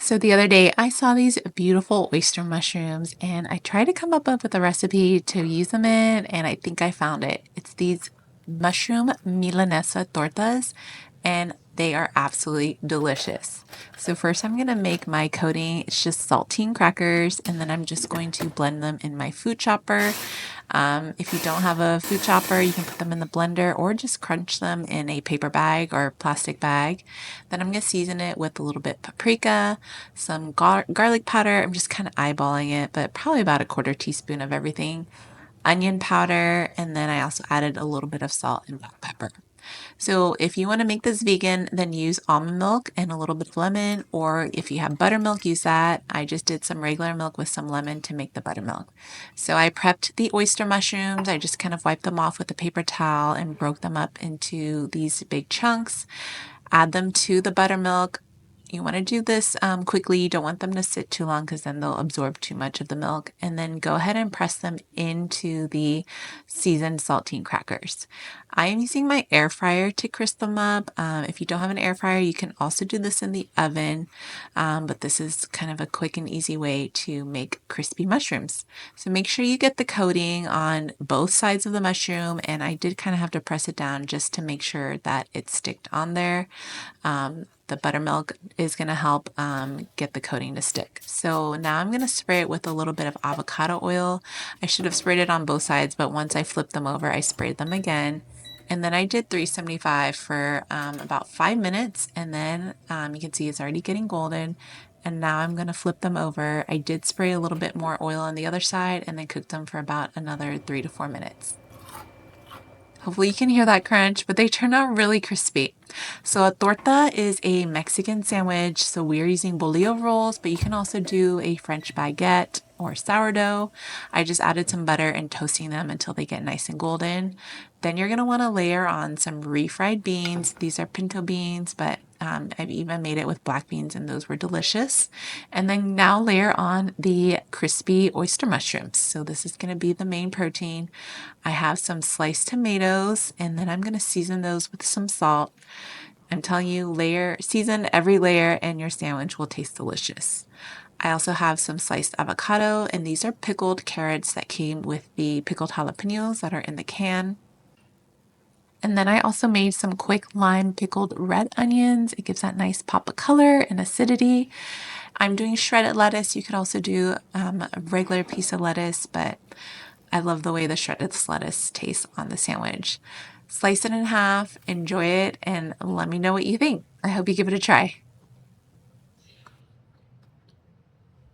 So the other day I saw these beautiful oyster mushrooms and I tried to come up with a recipe to use them in, and I think I found it. It's these mushroom Milanesa tortas and they are absolutely delicious. So first I'm going to make my coating. It's just saltine crackers, and then I'm just going to blend them in my food chopper. If you don't have a food chopper, you can put them in the blender or just crunch them in a paper bag or plastic bag. Then I'm going to season it with a little bit paprika, some garlic powder. I'm just kind of eyeballing it, but probably about a quarter teaspoon of everything. Onion powder, and then I also added a little bit of salt and black pepper. So if you want to make this vegan, then use almond milk and a little bit of lemon, or if you have buttermilk, use that. I just did some regular milk with some lemon to make the buttermilk. So I prepped the oyster mushrooms. I just kind of wiped them off with a paper towel and broke them up into these big chunks. Add them to the buttermilk. You want to do this quickly. You don't want them to sit too long because then they'll absorb too much of the milk. And then go ahead and press them into the seasoned saltine crackers. I am using my air fryer to crisp them up. If you don't have an air fryer, you can also do this in the oven. But this is kind of a quick and easy way to make crispy mushrooms. So make sure you get the coating on both sides of the mushroom. And I did kind of have to press it down just to make sure that it sticked on there. The buttermilk is going to help get the coating to stick. So now I'm going to spray it with a little bit of avocado oil. I should have sprayed it on both sides, but once I flipped them over, I sprayed them again. And then I did 375 for about 5 minutes. And then you can see it's already getting golden. And now I'm going to flip them over. I did spray a little bit more oil on the other side and then cooked them for about another 3 to 4 minutes. Hopefully you can hear that crunch, but they turn out really crispy. So a torta is a Mexican sandwich. So we're using bolillo rolls, but you can also do a French baguette or sourdough. I just added some butter and toasting them until they get nice and golden. Then you're going to want to layer on some refried beans. These are pinto beans, but I've even made it with black beans and those were delicious. And then now layer on the crispy oyster mushrooms. So this is going to be the main protein. I have some sliced tomatoes, and then I'm going to season those with some salt. I'm telling you, season every layer and your sandwich will taste delicious. I also have some sliced avocado, and these are pickled carrots that came with the pickled jalapenos that are in the can. And then I also made some quick lime pickled red onions. It gives that nice pop of color and acidity. I'm doing shredded lettuce. You could also do a regular piece of lettuce, but I love the way the shredded lettuce tastes on the sandwich. Slice it in half, enjoy it, and let me know what you think. I hope you give it a try.